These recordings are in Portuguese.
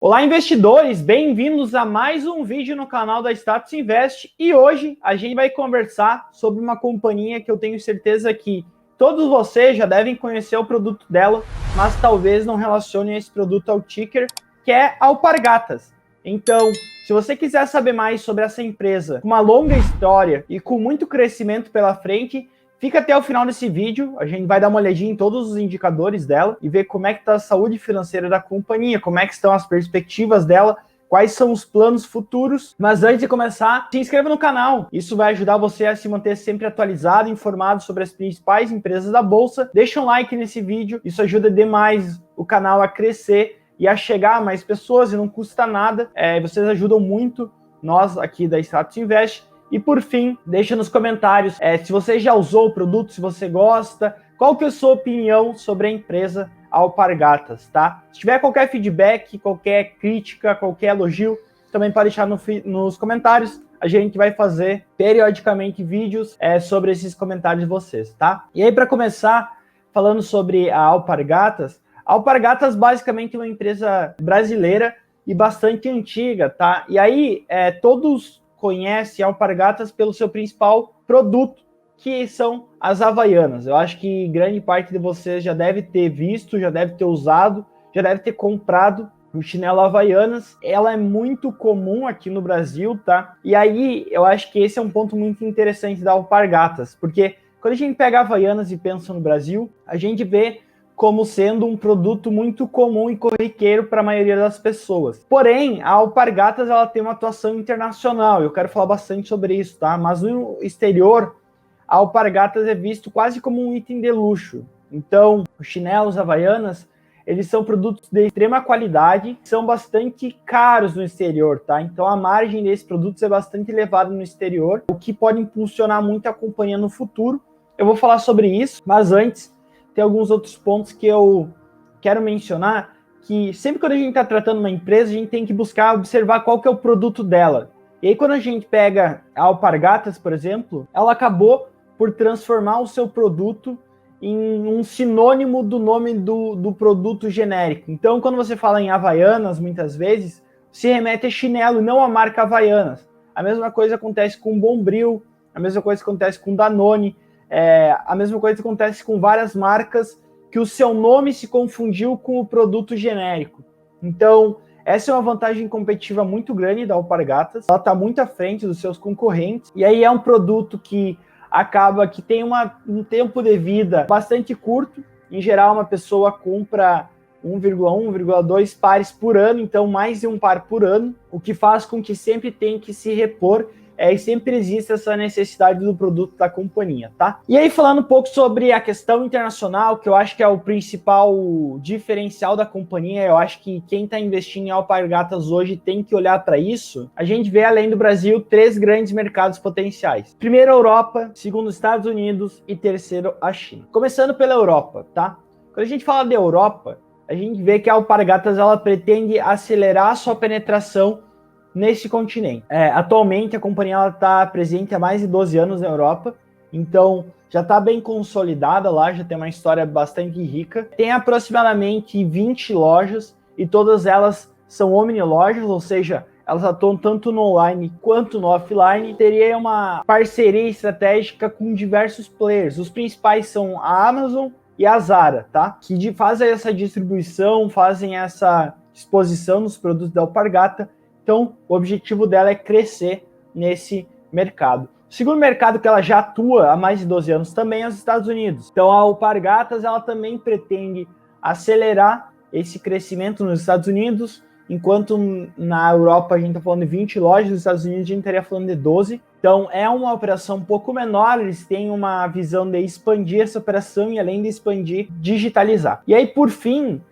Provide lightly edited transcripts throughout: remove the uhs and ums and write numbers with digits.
Olá, investidores! Bem-vindos a mais um vídeo no canal da Status Invest. E hoje a gente vai conversar sobre uma companhia que eu tenho certeza que todos vocês já devem conhecer o produto dela, mas talvez não relacionem esse produto ao ticker, que é a Alpargatas. Então, se você quiser saber mais sobre essa empresa, com uma longa história e com muito crescimento pela frente, fica até o final desse vídeo, a gente vai dar uma olhadinha em todos os indicadores dela e ver como é que está a saúde financeira da companhia, como é que estão as perspectivas dela, quais são os planos futuros. Mas antes de começar, se inscreva no canal. Isso vai ajudar você a se manter sempre atualizado, informado sobre as principais empresas da Bolsa. Deixa um like nesse vídeo, isso ajuda demais o canal a crescer e a chegar a mais pessoas e não custa nada. Vocês ajudam muito nós aqui da Status Invest. E por fim, deixa nos comentários se você já usou o produto, se você gosta, qual que é a sua opinião sobre a empresa Alpargatas, tá? Se tiver qualquer feedback, qualquer crítica, qualquer elogio, também pode deixar nos comentários. A gente vai fazer periodicamente vídeos sobre esses comentários de vocês, tá? E aí, para começar, falando sobre a Alpargatas basicamente é uma empresa brasileira e bastante antiga, tá? E aí, todos conhece a Alpargatas pelo seu principal produto, que são as Havaianas. Eu acho que grande parte de vocês já deve ter visto, já deve ter usado, já deve ter comprado o chinelo Havaianas. Ela é muito comum aqui no Brasil, tá? E aí eu acho que esse é um ponto muito interessante da Alpargatas, porque quando a gente pega Havaianas e pensa no Brasil, a gente vê como sendo um produto muito comum e corriqueiro para a maioria das pessoas. Porém, a Alpargatas ela tem uma atuação internacional, eu quero falar bastante sobre isso, tá? Mas no exterior, a Alpargatas é visto quase como um item de luxo. Então, os chinelos Havaianas, eles são produtos de extrema qualidade, são bastante caros no exterior, tá? Então, a margem desses produtos é bastante elevada no exterior, o que pode impulsionar muito a companhia no futuro. Eu vou falar sobre isso, mas antes tem alguns outros pontos que eu quero mencionar, que sempre quando a gente está tratando uma empresa, a gente tem que buscar observar qual que é o produto dela. E aí quando a gente pega a Alpargatas, por exemplo, ela acabou por transformar o seu produto em um sinônimo do nome do produto genérico. Então quando você fala em Havaianas, muitas vezes, se remete a chinelo, não a marca Havaianas. A mesma coisa acontece com Bombril, a mesma coisa acontece com Danone, a mesma coisa acontece com várias marcas que o seu nome se confundiu com o produto genérico. Então, essa é uma vantagem competitiva muito grande da Alpargatas. Ela está muito à frente dos seus concorrentes. E aí é um produto que acaba que tem um tempo de vida bastante curto. Em geral, uma pessoa compra 1,1, 1,2 pares por ano, então mais de um par por ano, o que faz com que sempre tenha que se repor e sempre existe essa necessidade do produto da companhia, tá? E aí, falando um pouco sobre a questão internacional, que eu acho que é o principal diferencial da companhia, eu acho que quem está investindo em Alpargatas hoje tem que olhar para isso. A gente vê, além do Brasil, 3 grandes mercados potenciais. Primeiro, a Europa, segundo, os Estados Unidos e terceiro, a China. Começando pela Europa, tá? Quando a gente fala de Europa, a gente vê que a Alpargatas ela pretende acelerar a sua penetração nesse continente. Atualmente a companhia está presente há mais de 12 anos na Europa, então já está bem consolidada lá, já tem uma história bastante rica. Tem aproximadamente 20 lojas e todas elas são omni-lojas, ou seja, elas atuam tanto no online quanto no offline. Teria uma parceria estratégica com diversos players. Os principais são a Amazon e a Zara, tá? Que fazem essa distribuição, fazem essa exposição dos produtos da Alpargata. Então, o objetivo dela é crescer nesse mercado. O segundo mercado que ela já atua há mais de 12 anos também é os Estados Unidos. Então, a Alpargatas ela também pretende acelerar esse crescimento nos Estados Unidos, enquanto na Europa a gente está falando de 20 lojas, nos Estados Unidos a gente estaria falando de 12. Então, é uma operação um pouco menor, eles têm uma visão de expandir essa operação e, além de expandir, digitalizar. E aí, por fim,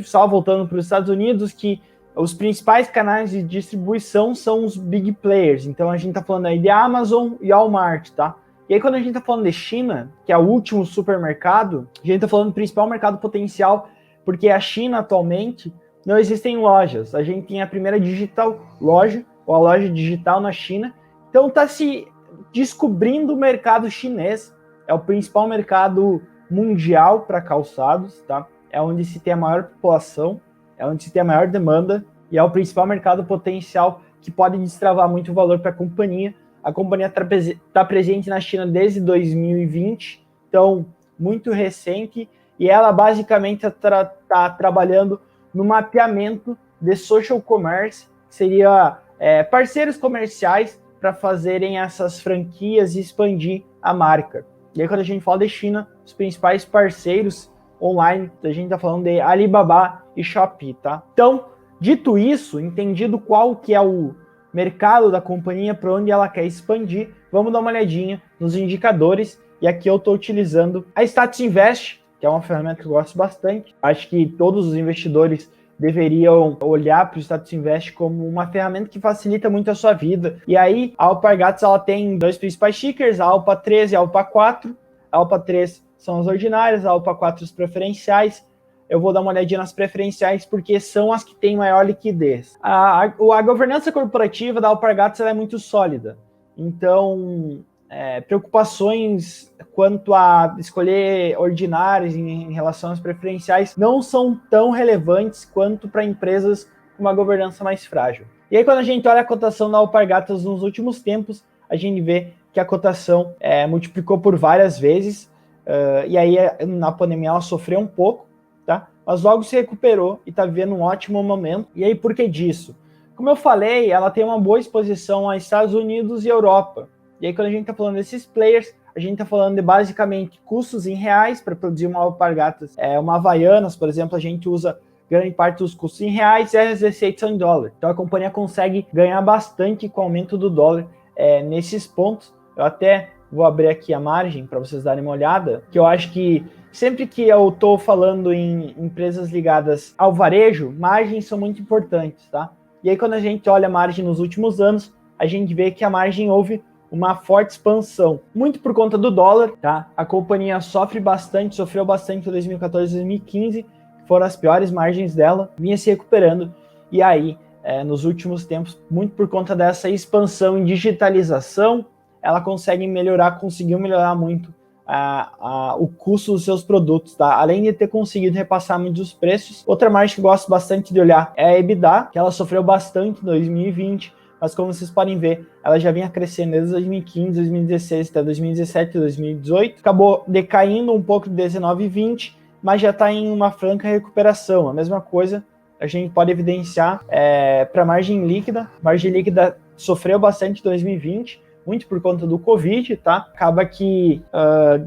só voltando para os Estados Unidos, que os principais canais de distribuição são os big players. Então a gente está falando aí de Amazon e Walmart, tá? E aí quando a gente está falando de China, que é o último supermercado, a gente está falando do principal mercado potencial, porque a China atualmente não existem lojas. A gente tem a primeira digital loja, ou a loja digital na China. Então está se descobrindo o mercado chinês. É o principal mercado mundial para calçados, tá? É onde se tem a maior população. é onde se tem a maior demanda e é o principal mercado potencial que pode destravar muito o valor para a companhia. A companhia está presente na China desde 2020, então muito recente, e ela basicamente está trabalhando no mapeamento de social commerce, que seria parceiros comerciais para fazerem essas franquias e expandir a marca. E aí quando a gente fala de China, os principais parceiros online, a gente está falando de Alibaba e Shopee, tá? Então, dito isso, entendido qual que é o mercado da companhia, para onde ela quer expandir, vamos dar uma olhadinha nos indicadores, e aqui eu estou utilizando a Status Invest, que é uma ferramenta que eu gosto bastante. Acho que todos os investidores deveriam olhar para o Status Invest como uma ferramenta que facilita muito a sua vida. E aí, a Alpargatas ela tem dois principais tickers, a ALPA 13 e a ALPA 4. A ALPA 3 são as ordinárias, a ALPA 4 os preferenciais. Eu vou dar uma olhadinha nas preferenciais, porque são as que têm maior liquidez. A governança corporativa da Alpargatas é muito sólida. Então, preocupações quanto a escolher ordinários em relação às preferenciais não são tão relevantes quanto para empresas com uma governança mais frágil. E aí, quando a gente olha a cotação da Alpargatas nos últimos tempos, a gente vê que a cotação multiplicou por várias vezes, e aí na pandemia ela sofreu um pouco, tá? Mas logo se recuperou e está vivendo um ótimo momento. E aí, por que disso? Como eu falei, ela tem uma boa exposição aos Estados Unidos e Europa. E aí, quando a gente está falando desses players, a gente está falando de basicamente custos em reais para produzir uma Alpargatas. Uma Havaianas, por exemplo, a gente usa grande parte dos custos em reais e as receitas são em dólar. Então a companhia consegue ganhar bastante com o aumento do dólar nesses pontos. Eu até vou abrir aqui a margem para vocês darem uma olhada, que eu acho que sempre que eu estou falando em empresas ligadas ao varejo, margens são muito importantes, tá? E aí quando a gente olha a margem nos últimos anos, a gente vê que a margem houve uma forte expansão, muito por conta do dólar, tá? A companhia sofreu bastante em 2014 e 2015, foram as piores margens dela, vinha se recuperando, e aí, nos últimos tempos, muito por conta dessa expansão em digitalização, ela conseguiu melhorar muito o custo dos seus produtos, tá? Além de ter conseguido repassar muitos preços. Outra margem que eu gosto bastante de olhar é a EBITDA, que ela sofreu bastante em 2020, mas como vocês podem ver, ela já vinha crescendo desde 2015, 2016 até 2017 e 2018. Acabou decaindo um pouco de 19 e 20, mas já está em uma franca recuperação. A mesma coisa a gente pode evidenciar para a margem líquida. A margem líquida sofreu bastante em 2020, muito por conta do Covid, tá? Acaba que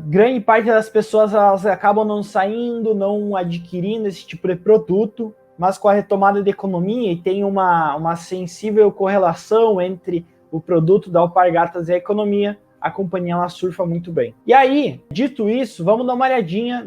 grande parte das pessoas elas acabam não saindo, não adquirindo esse tipo de produto, mas com a retomada da economia, e tem uma sensível correlação entre o produto da Alpargatas e a economia, a companhia ela surfa muito bem. E aí, dito isso, vamos dar uma olhadinha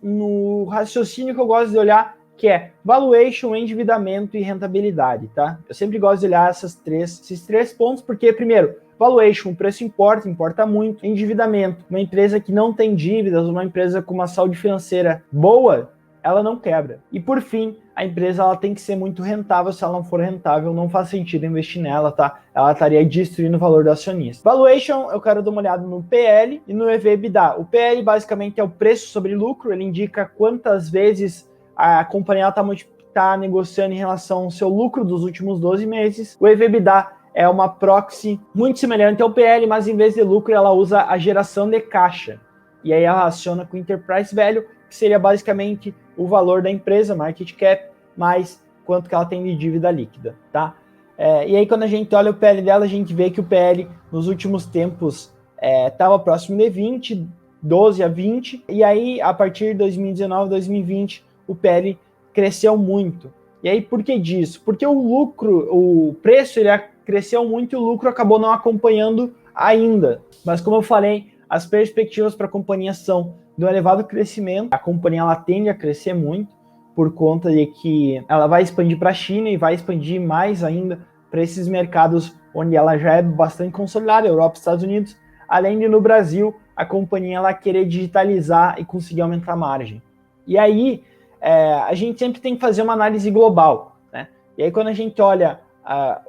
no raciocínio que eu gosto de olhar, que é valuation, endividamento e rentabilidade, tá? Eu sempre gosto de olhar esses três pontos, porque, primeiro, valuation, o preço importa muito. Endividamento, uma empresa que não tem dívidas, uma empresa com uma saúde financeira boa, ela não quebra. E por fim, a empresa ela tem que ser muito rentável. Se ela não for rentável, não faz sentido investir nela, tá? Ela estaria destruindo o valor do acionista. Valuation, eu quero dar uma olhada no PL e no EV/EBITDA. O PL basicamente é o preço sobre lucro, ele indica quantas vezes a companhia está negociando em relação ao seu lucro dos últimos 12 meses. O EV/EBITDA é uma proxy muito semelhante ao PL, mas em vez de lucro ela usa a geração de caixa. E aí ela aciona com o Enterprise Value, que seria basicamente o valor da empresa, market cap, mais quanto que ela tem de dívida líquida, tá? E aí quando a gente olha o PL dela, a gente vê que o PL nos últimos tempos estava próximo de 20, 12 a 20, e aí a partir de 2019, 2020, o PL cresceu muito. E aí por que disso? Porque o preço ele cresceu muito e o lucro acabou não acompanhando ainda. Mas como eu falei, as perspectivas para a companhia são de um elevado crescimento. A companhia ela tende a crescer muito por conta de que ela vai expandir para a China e vai expandir mais ainda para esses mercados onde ela já é bastante consolidada, Europa e Estados Unidos, além de no Brasil a companhia ela querer digitalizar e conseguir aumentar a margem. E aí a gente sempre tem que fazer uma análise global, né? E aí quando a gente olha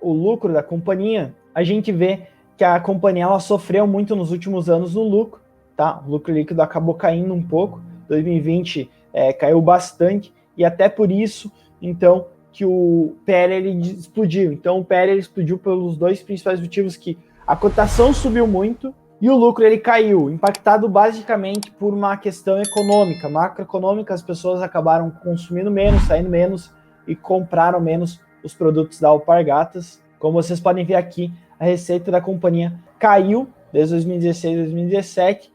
o lucro da companhia, a gente vê que a companhia ela sofreu muito nos últimos anos no lucro, tá? O lucro líquido acabou caindo um pouco, 2020 caiu bastante, e até por isso então, que o PL ele explodiu. Então, o PL ele explodiu pelos dois principais motivos, que a cotação subiu muito e o lucro ele caiu, impactado basicamente por uma questão econômica, macroeconômica. As pessoas acabaram consumindo menos, saindo menos e compraram menos os produtos da Alpargatas. Como vocês podem ver aqui, a receita da companhia caiu desde 2016 a 2017,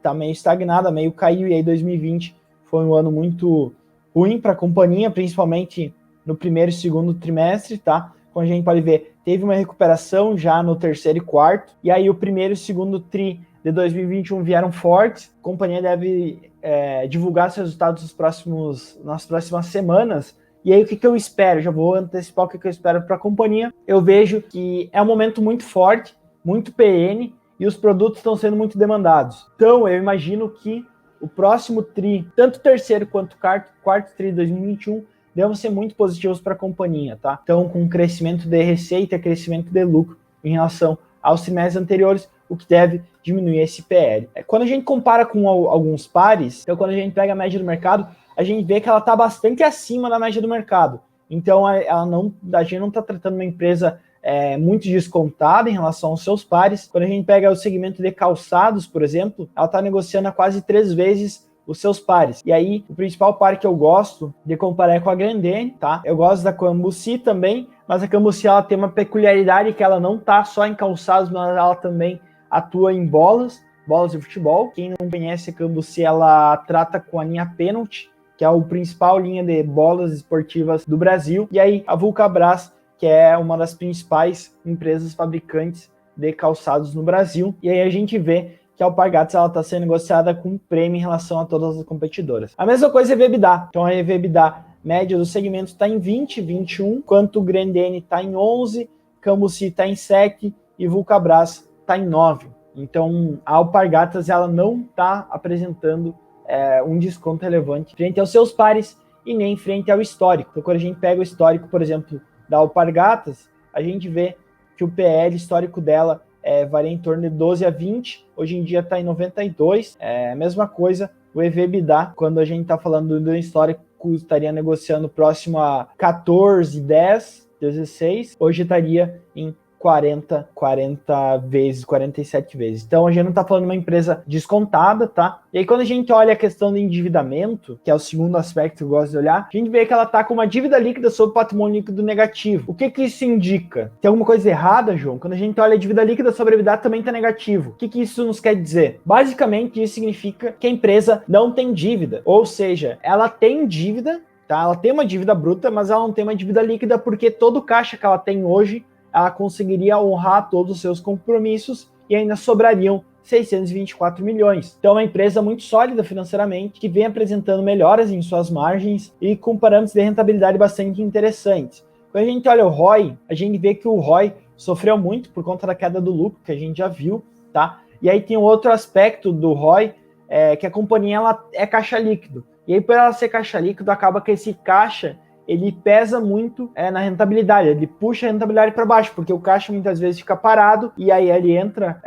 tá meio estagnada, meio caiu, e aí 2020 foi um ano muito ruim para a companhia, principalmente no primeiro e segundo trimestre, tá? Como a gente pode ver, teve uma recuperação já no terceiro e quarto, e aí o primeiro e segundo tri de 2021 vieram fortes. A companhia deve divulgar seus resultados nas próximas semanas. E aí o que eu espero? Já vou antecipar o que eu espero para a companhia. Eu vejo que é um momento muito forte, muito PN, e os produtos estão sendo muito demandados. Então eu imagino que o próximo tri, tanto o terceiro quanto o quarto tri de 2021, devem ser muito positivos para a companhia, tá? Então, com crescimento de receita, crescimento de lucro em relação aos trimestres anteriores, o que deve diminuir esse PL. Quando a gente compara com alguns pares, então quando a gente pega a média do mercado, a gente vê que ela está bastante acima da média do mercado. Então, a gente não está tratando uma empresa muito descontada em relação aos seus pares. Quando a gente pega o segmento de calçados, por exemplo, ela está negociando a quase 3 vezes os seus pares. E aí, o principal par que eu gosto de comparar é com a Grendene, tá? Eu gosto da Cambuci também, mas a Cambuci ela tem uma peculiaridade que ela não tá só em calçados, mas ela também atua em bolas de futebol. Quem não conhece a Cambuci, ela trata com a linha Penalty, que é a principal linha de bolas esportivas do Brasil. E aí, a Vulcabras, que é uma das principais empresas fabricantes de calçados no Brasil. E aí a gente vê que a Alpargatas está sendo negociada com prêmio em relação a todas as competidoras. A mesma coisa é a EBITDA. Então a EBITDA média do segmento está em 20, 21, enquanto o Grendene está em 11, Cambuci está em 7 e Vulcabras está em 9. Então a Alpargatas ela não está apresentando um desconto relevante frente aos seus pares e nem frente ao histórico. Então quando a gente pega o histórico, por exemplo, da Alpargatas, a gente vê que o PL histórico dela varia em torno de 12 a 20, hoje em dia está em 92, mesma coisa, o EV/EBITDA, quando a gente está falando do histórico, estaria negociando próximo a 14, 10, 16, hoje estaria em 40 vezes, 47 vezes. Então a gente não está falando de uma empresa descontada, tá? E aí quando a gente olha a questão do endividamento, que é o segundo aspecto que eu gosto de olhar, a gente vê que ela está com uma dívida líquida sobre patrimônio líquido negativo. O que isso indica? Tem alguma coisa errada, João? Quando a gente olha a dívida líquida sobre a EBITDA também está negativo. O que isso nos quer dizer? Basicamente isso significa que a empresa não tem dívida, ou seja, ela tem dívida, tá? Ela tem uma dívida bruta, mas ela não tem uma dívida líquida porque todo o caixa que ela tem hoje ela conseguiria honrar todos os seus compromissos e ainda sobrariam 624 milhões. Então é uma empresa muito sólida financeiramente, que vem apresentando melhoras em suas margens e com parâmetros de rentabilidade bastante interessantes. Quando a gente olha o ROI, a gente vê que o ROI sofreu muito por conta da queda do lucro, que a gente já viu, tá? E aí tem um outro aspecto do ROI, que a companhia ela é caixa líquido. E aí por ela ser caixa líquido, acaba que esse caixa ele pesa muito na rentabilidade, ele puxa a rentabilidade para baixo, porque o caixa muitas vezes fica parado e aí ele entra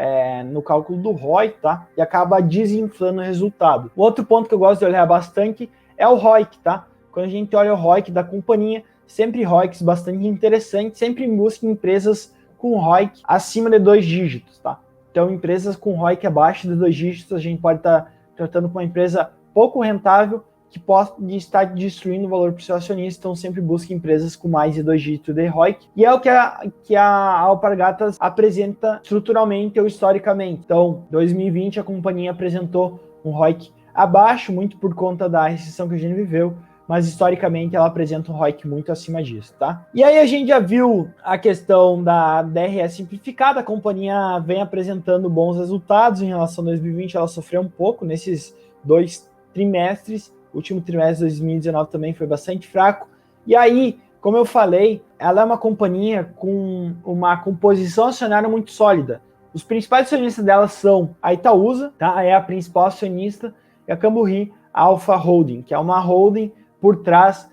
no cálculo do ROI, tá? E acaba desinflando o resultado. O outro ponto que eu gosto de olhar bastante é o ROIC, tá? Quando a gente olha o ROIC da companhia, sempre ROICs bastante interessantes, sempre busca empresas com ROIC acima de 2 dígitos, tá? Então, empresas com ROIC abaixo de 2 dígitos, a gente pode estar tratando com uma empresa pouco rentável, que pode estar destruindo o valor para o seu acionista, então sempre busque empresas com mais de 2 dígitos de ROIC, e é o que a Alpargatas apresenta estruturalmente ou historicamente. Então, 2020 a companhia apresentou um ROIC abaixo, muito por conta da recessão que a gente viveu, mas historicamente ela apresenta um ROIC muito acima disso, tá? E aí a gente já viu a questão da DRE simplificada, a companhia vem apresentando bons resultados em relação a 2020, ela sofreu um pouco nesses 2 trimestres, o último trimestre de 2019 também foi bastante fraco. E aí, como eu falei, ela é uma companhia com uma composição acionária muito sólida. Os principais acionistas dela são a Itaúsa, tá? É a principal acionista, e a Cambuci Alpha Holding, que é uma holding por trás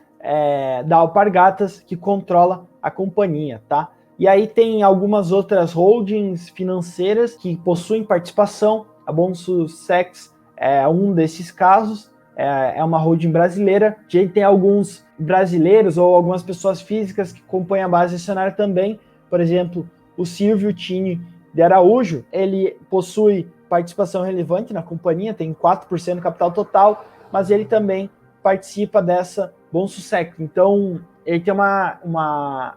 da Alpargatas, que controla a companhia, tá? E aí tem algumas outras holdings financeiras que possuem participação, a Bonsucex é um desses casos, é uma holding brasileira. A gente tem alguns brasileiros ou algumas pessoas físicas que compõem a base acionária também. Por exemplo, o Silvio Tini de Araújo, ele possui participação relevante na companhia, tem 4% do capital total, mas ele também participa dessa Bom Sucesso. Então, ele tem uma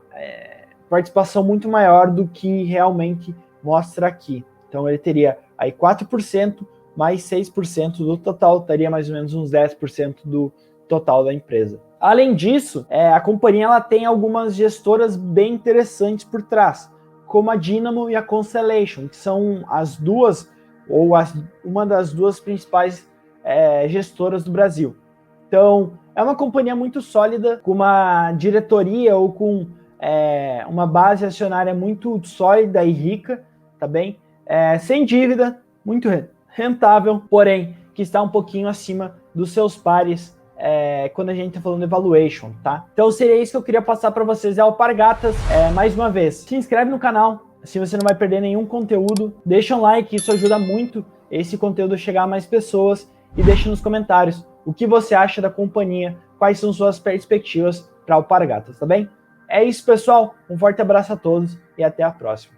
participação muito maior do que realmente mostra aqui. Então, ele teria aí 4% mais 6% do total, daria mais ou menos uns 10% do total da empresa. Além disso, a companhia ela tem algumas gestoras bem interessantes por trás, como a Dynamo e a Constellation, que são as duas, ou uma das duas principais gestoras do Brasil. Então, é uma companhia muito sólida, com uma diretoria ou com uma base acionária muito sólida e rica, tá bem? Sem dívida, muito rentável, porém, que está um pouquinho acima dos seus pares quando a gente está falando de valuation, tá? Então seria isso que eu queria passar para vocês, Alpargatas. Mais uma vez, se inscreve no canal, assim você não vai perder nenhum conteúdo, deixa um like, isso ajuda muito esse conteúdo a chegar a mais pessoas, e deixa nos comentários o que você acha da companhia, quais são suas perspectivas para Alpargatas, tá bem? É isso, pessoal, um forte abraço a todos e até a próxima.